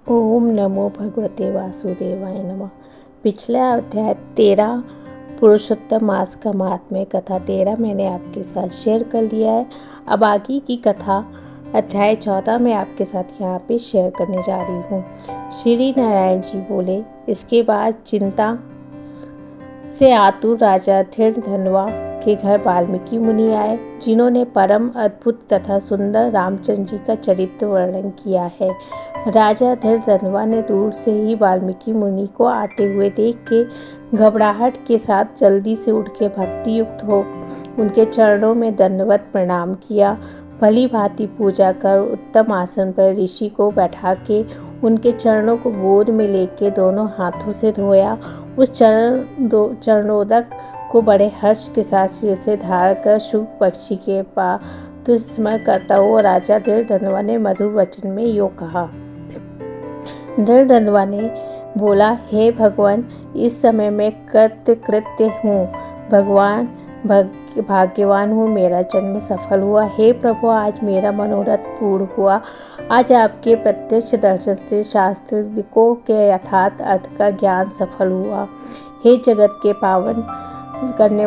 ओम नमो भगवते वासुदेवाय नमः। पिछला अध्याय 13 पुरुषोत्तम मास का महात्म्य कथा 13 मैंने आपके साथ शेयर कर लिया है। अब आगे की कथा अध्याय 14 में आपके साथ यहाँ पे शेयर करने जा रही हूँ। श्री नारायण जी बोले, इसके बाद चिंता से आतुर राजा धीरधनवा के घर वाल्मीकि मुनि आए, जिन्होंने परम अद्भुत तथा सुंदर रामचंद्र जी का चरित्र वर्णन किया है। राजा धीरधनवा ने दूर से ही वाल्मीकि मुनि को आते हुए देख के घबराहट के साथ जल्दी से उठ के भक्ति युक्त हो उनके चरणों में दंडवत प्रणाम किया। भली भांति पूजा कर उत्तम आसन पर ऋषि को बैठा के उनके चरणों को गोद में लेके दोनों हाथों से धोया। उस चरणोदक को बड़े हर्ष के साथ सिर से धार कर शुभ पक्षी के पास स्मरण करता हुआ राजा धीरधनवा ने मधुर वचन में यो कहा। धीरधनवा ने बोला, हे भगवान, इस समय मैं कृतकृत्य हूँ, भगवान भाग्यवान हूँ, मेरा जन्म सफल हुआ। हे प्रभु, आज मेरा मनोरथ पूर्ण हुआ। आज आपके प्रत्यक्ष दर्शन से शास्त्रिकों के यथार्थ अर्थ का ज्ञान सफल हुआ। हे जगत के पावन करने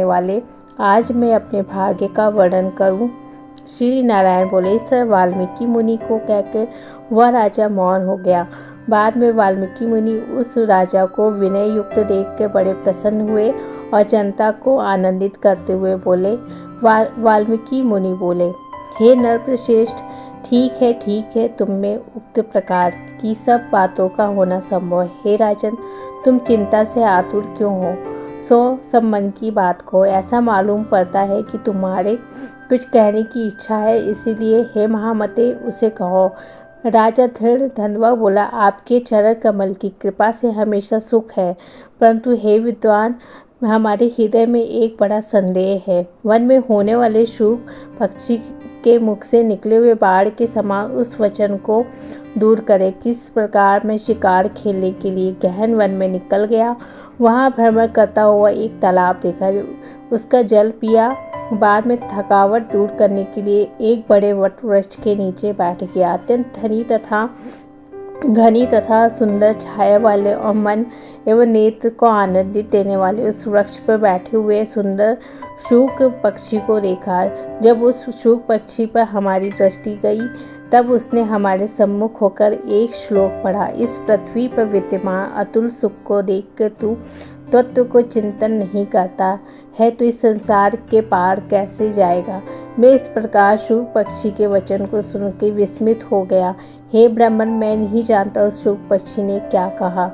वाले, आज मैं अपने भाग्य का वर्णन करूं। श्री नारायण बोले। इस तरह वाल्मीकि मुनि को कहकर वह राजा मौन हो गया। बाद में वाल्मीकि मुनि उस राजा को विनय युक्त देखकर बड़े प्रसन्न हुए और जनता को आनंदित करते हुए बोले। वाल्मीकि मुनि बोले, हे नरश्रेष्ठ, ठीक है, तुम में उक्त प्रकार की सब बातों का होना संभव है। हे राजन, तुम चिंता से आतुर क्यों हो? सब मन की बात कहो। ऐसा मालूम पड़ता है कि तुम्हारे कुछ कहने की इच्छा है, इसीलिए हे महामते, उसे कहो। राजा धीरधनवा बोला, आपके चरण कमल की कृपा से हमेशा सुख है, परंतु हे विद्वान, हमारे हृदय में एक बड़ा संदेह है। वन में होने वाले शुक पक्षी के मुख से निकले हुए बाढ़ के समान उस वचन को दूर करे। किस प्रकार मैं शिकार खेलने के लिए गहन वन में निकल गया, वहाँ भ्रमण करता हुआ एक तालाब देखा, उसका जल पिया। बाद में थकावट दूर करने के लिए एक बड़े वट वृक्ष के नीचे बैठ गया। अत्यंत घनी तथा सुंदर छाया वाले और मन एवं नेत्र को आनंदित देने वाले उस वृक्ष पर बैठे हुए सुंदर शूक पक्षी को देखा। जब उस शूक पक्षी पर हमारी दृष्टि गई, तब उसने हमारे सम्मुख होकर एक श्लोक पढ़ा। इस पृथ्वी पर विद्यमान अतुल सुख को देखकर तू तत्व को चिंतन नहीं करता है, तो इस संसार के पार कैसे जाएगा? मैं इस प्रकार शुक पक्षी के वचन को सुनकर विस्मित हो गया। हे ब्राह्मण, मैं नहीं जानता उस शुक पक्षी ने क्या कहा।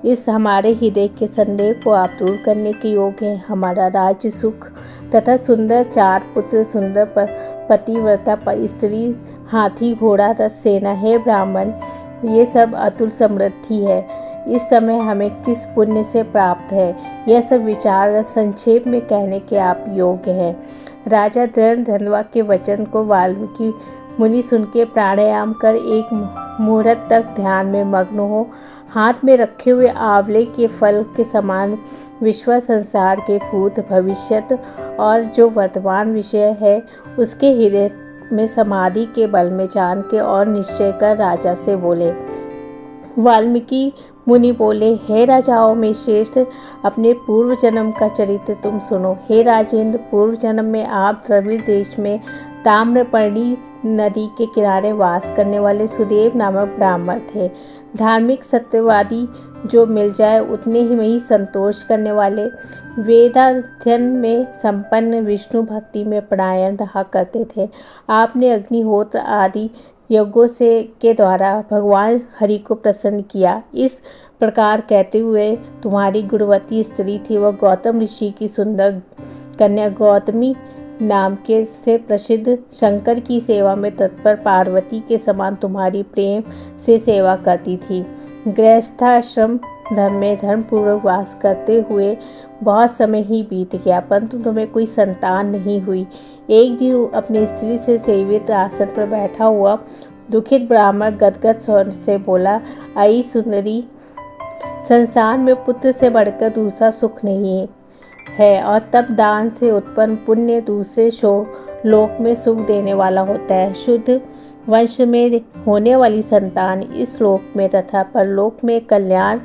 इस हमारे हृदय के संदेह को आप दूर करने के योग्य हैं। हमारा राज्य सुख तथा सुंदर 4 पुत्र, सुंदर पतिव्रता स्त्री, हाथी, घोड़ा, रथ, सेना है। ब्राह्मण, ये सब अतुल समृद्धि है। इस समय हमें किस पुण्य से प्राप्त है, यह सब विचार संक्षेप में कहने के आप योग्य हैं। राजा धीरधनवा के वचन को वाल्मीकि मुनि सुन के प्राणायाम कर एक मुहूर्त तक ध्यान में मग्न हो, हाथ में रखे हुए आंवले के फल के समान विश्व संसार के भूत, भविष्यत और जो वर्तमान विषय है उसके हृदय में समाधि के बल में जान के और निश्चय कर राजा से बोले। वाल्मीकि मुनि बोले, हे राजाओं में श्रेष्ठ, अपने पूर्व जन्म का चरित्र तुम सुनो। हे राजेंद्र, पूर्व जन्म में आप द्रविड़ देश में ताम्रपर्णी नदी के किनारे वास करने वाले सुदेव नामक ब्राह्मण थे। धार्मिक, सत्यवादी, जो मिल जाए उतने ही में ही संतोष करने वाले, वेदाध्ययन में संपन्न, विष्णु भक्ति में परायण रहा करते थे। आपने अग्निहोत्र आदि यज्ञों के द्वारा भगवान हरि को प्रसन्न किया। इस प्रकार कहते हुए तुम्हारी गुणवती स्त्री थी, वह गौतम ऋषि की सुंदर कन्या गौतमी नाम के से प्रसिद्ध शंकर की सेवा में तत्पर पार्वती के समान तुम्हारी प्रेम से सेवा करती थी। गृहस्थाश्रम धर्म में धर्मपूर्वक वास करते हुए बहुत समय ही बीत गया, परंतु तुम्हें कोई संतान नहीं हुई। एक दिन अपनी स्त्री से सेवित आसन पर बैठा हुआ दुखित ब्राह्मण गदगद स्वर से बोला, आई सुंदरी, संसार में पुत्र से बढ़कर दूसरा सुख नहीं है, और तब दान से उत्पन्न पुण्य दूसरे लोक में सुख देने वाला होता है। शुद्ध वंश में होने वाली संतान इस लोक में तथा परलोक में कल्याण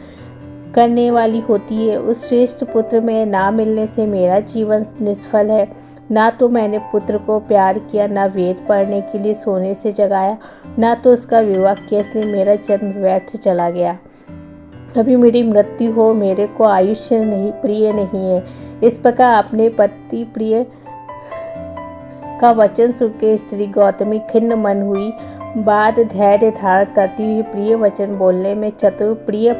करने वाली होती है। उस श्रेष्ठ पुत्र में ना मिलने से मेरा जीवन निष्फल है। ना तो मैंने पुत्र को प्यार किया, ना वेद पढ़ने के लिए सोने से जगाया, ना तो उसका विवाह किया, इसलिए मेरा जन्म व्यर्थ चला गया। अभी मेरी मृत्यु हो, मेरे को आयुष्य नहीं प्रिय नहीं है। इस प्रकार अपने पति प्रिय का वचन सुनकर स्त्री गौतमी खिन्न मन हुई। बाद धैर्य धारण करती हुई प्रिय वचन बोलने में चतुर, प्रिय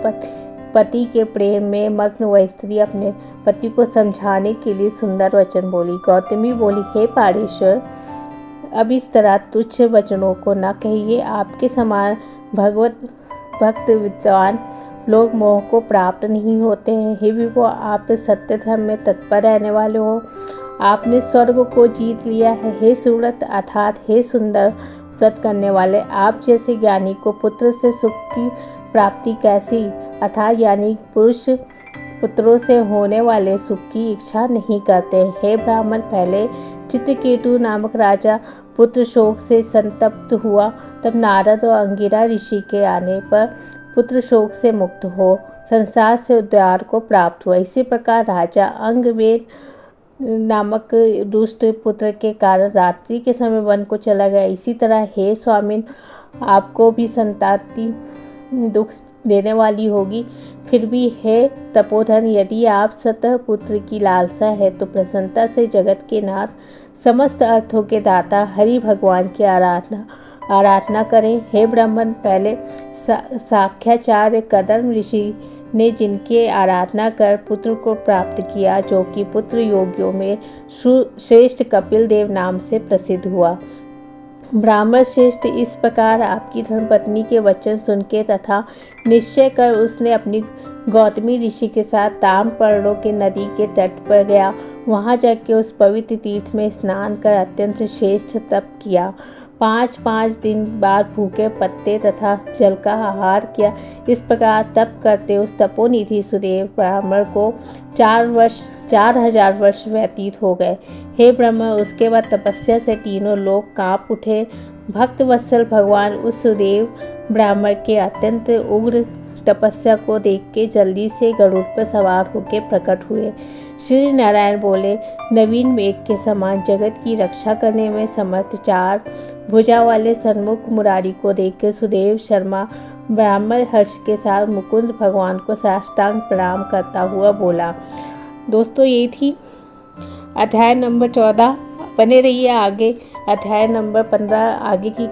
पति के प्रेम में मग्न वह स्त्री अपने पति को समझाने के लिए सुंदर वचन बोली। गौतमी बोली, हे पारेश्वर, अब इस तरह तुच्छ वचनों को न कहिए। आपके समान भगवत भक्त विद्वान लोग मोह को प्राप्त नहीं होते हैं। हे विभो, आप सत्य धर्म में तत्पर रहने वाले हो। आपने स्वर्ग को जीत लिया है। हे सुव्रत अर्थात हे सुंदर व्रत करने वाले, आप जैसे ज्ञानी को पुत्र से सुख की प्राप्ति कैसी अर्थात यानी पुरुष पुत्रों से होने वाले सुख की इच्छा नहीं करते। हे ब्राह्मण, पहले चित्रकेतु नामक राजा पुत्र शोक से संतप्त हुआ, तब नारद और अंगिरा ऋषि के आने पर पुत्र शोक से मुक्त हो संसार से उद्धार को प्राप्त हुआ। इसी प्रकार राजा अंगवेद नामक दुष्ट पुत्र के कारण रात्रि के समय वन को चला गया। इसी तरह हे स्वामिन, आपको भी संताति दुख देने वाली होगी। फिर भी हे तपोधन, यदि आप सतः पुत्र की लालसा है तो प्रसन्नता से जगत के नाथ, समस्त अर्थों के दाता हरि भगवान की आराधना करें। हे ब्राह्मण, पहले साख्याचार्य कदम ऋषि ने जिनके आराधना कर पुत्र को प्राप्त किया, जो कि पुत्र योगियों में श्रेष्ठ कपिल देव नाम से प्रसिद्ध हुआ। ब्राह्मण श्रेष्ठ, इस प्रकार आपकी धर्मपत्नी के वचन सुनके तथा निश्चय कर उसने अपनी गौतमी ऋषि के साथ ताम्रपर्णों के नदी के तट पर गया। वहां जाकर उस पवित्र तीर्थ में स्नान कर अत्यंत श्रेष्ठ तप किया। 5 दिन बाद भूखे पत्ते तथा जल का आहार किया। इस प्रकार तप करते उस तपोनिधि सुदेव ब्राह्मण को 4000 वर्ष व्यतीत हो गए। हे ब्रह्म, उसके बाद तपस्या से तीनों लोग कांप उठे। भक्त वत्सल भगवान उस सुदेव ब्राह्मण के अत्यंत उग्र तपस्या को देख के जल्दी से गरुड़ पर सवार होकर प्रकट हुए। श्री नारायण बोले, नवीन मेघ के समान जगत की रक्षा करने में समर्थ 4 भुजा वाले सन्मुख मुरारी को देखकर सुदेव शर्मा ब्राह्मण हर्ष के साथ मुकुंद भगवान को साष्टांग प्रणाम करता हुआ बोला। दोस्तों, ये थी अध्याय नंबर 14। बने रहिए आगे अध्याय नंबर 15 आगे की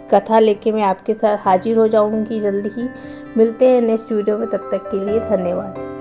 कथा लेके मैं आपके साथ हाजिर हो जाऊंगी जल्दी ही। मिलते हैं नेक्स्ट वीडियो में, तब तक के लिए धन्यवाद।